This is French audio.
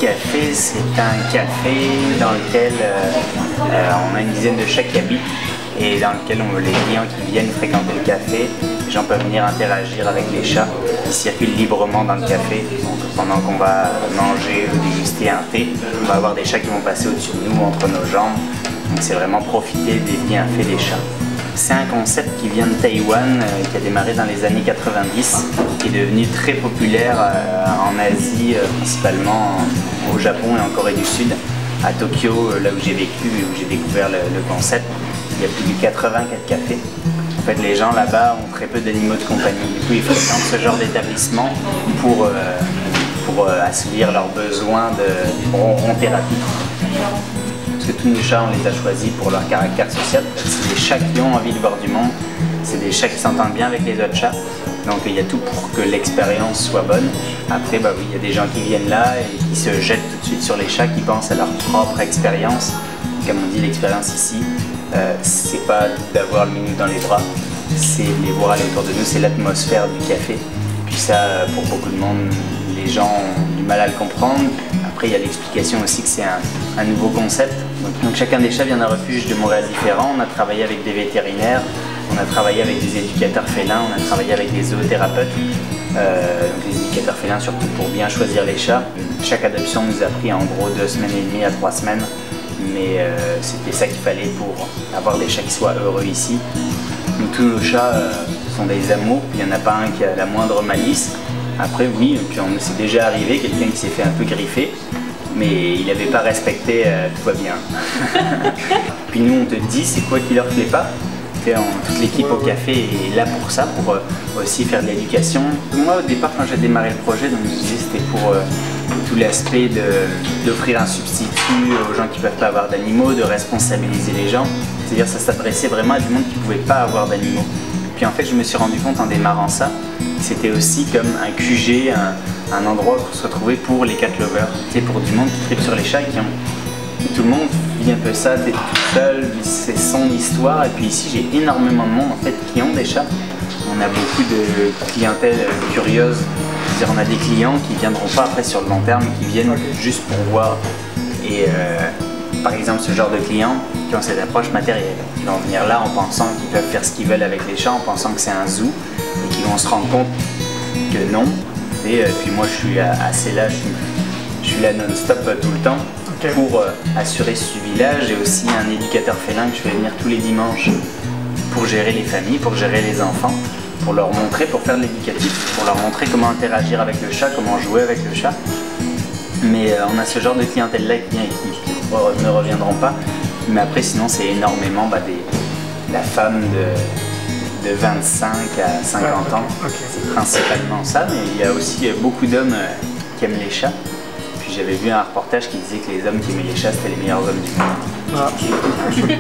Café, c'est un café dans lequel on a une dizaine de chats qui habitent et dans lequel les clients qui viennent fréquenter le café, les gens peuvent venir interagir avec les chats qui circulent librement dans le café. Donc, pendant qu'on va manger ou déguster un thé, on va avoir des chats qui vont passer au-dessus de nous, entre nos jambes. Donc c'est vraiment profiter des bienfaits des chats. C'est un concept qui vient de Taïwan, qui a démarré dans les années 90, qui est devenu très populaire en Asie, principalement au Japon et en Corée du Sud. À Tokyo, là où j'ai vécu, où j'ai découvert le concept, il y a plus de 84 cafés. En fait, les gens là-bas ont très peu d'animaux de compagnie. Du coup, ils fréquentent ce genre d'établissement pour assouvir leurs besoins de ronron-thérapie. Parce que tous nos chats, on les a choisis pour leur caractère social. C'est des chats qui ont envie de voir du monde. C'est des chats qui s'entendent bien avec les autres chats. Donc il y a tout pour que l'expérience soit bonne. Après, bah oui, il y a des gens qui viennent là et qui se jettent tout de suite sur les chats, qui pensent à leur propre expérience. Comme on dit, l'expérience ici, c'est pas d'avoir le minou dans les bras, c'est de les voir aller autour de nous, c'est l'atmosphère du café. Puis ça, pour beaucoup de monde, les gens ont du mal à le comprendre. Après, il y a l'explication aussi que c'est un nouveau concept. Donc chacun des chats vient d'un refuge de Montréal différent. On a travaillé avec des vétérinaires, on a travaillé avec des éducateurs félins, on a travaillé avec des zoothérapeutes. Donc les éducateurs félins surtout pour bien choisir les chats. Chaque adoption nous a pris en gros 2 semaines et demie à 3 semaines. Mais c'était ça qu'il fallait pour avoir des chats qui soient heureux ici. Donc, tous nos chats sont des amours, il n'y en a pas un qui a la moindre malice. Après oui, puis c'est déjà arrivé, quelqu'un qui s'est fait un peu griffer, mais il n'avait pas respecté, tout va bien. Puis nous on te dit c'est quoi qui leur plaît pas. Toute l'équipe au café est là pour ça, pour aussi faire de l'éducation. Moi au départ quand j'ai démarré le projet, donc, je disais c'était pour tout l'aspect d'offrir un substitut aux gens qui ne peuvent pas avoir d'animaux, de responsabiliser les gens. C'est-à-dire ça s'adressait vraiment à du monde qui ne pouvait pas avoir d'animaux. Puis en fait je me suis rendu compte en démarrant ça, c'était aussi comme un QG, un endroit pour se retrouver pour les cat lovers. C'est pour du monde qui tripe sur les chats, tout le monde vit un peu ça, t'es tout seul, c'est son histoire. Et puis ici j'ai énormément de monde en fait qui ont des chats. On a beaucoup de clientèle curieuse. C'est-à-dire on a des clients qui ne viendront pas après sur le long terme, qui viennent juste pour voir. Et par exemple ce genre de clients qui ont cette approche matérielle, qui vont venir là en pensant qu'ils peuvent faire ce qu'ils veulent avec les chats, en pensant que c'est un zoo, et qui vont se rendre compte que non. Et puis moi je suis assez là, je suis là non-stop tout le temps pour assurer ce suivi-là. J'ai aussi un éducateur félin que je fais venir tous les dimanches pour gérer les familles, pour gérer les enfants, pour leur montrer, pour faire de l'éducatif, pour leur montrer comment interagir avec le chat, comment jouer avec le chat. Mais on a ce genre de clientèle-là qui vient et qui ne reviendront pas. Mais après sinon c'est énormément la femme de 25 à 50 ans. C'est principalement ça, mais il y a aussi beaucoup d'hommes qui aiment les chats. Puis j'avais vu un reportage qui disait que les hommes qui aimaient les chats c'était les meilleurs hommes du monde.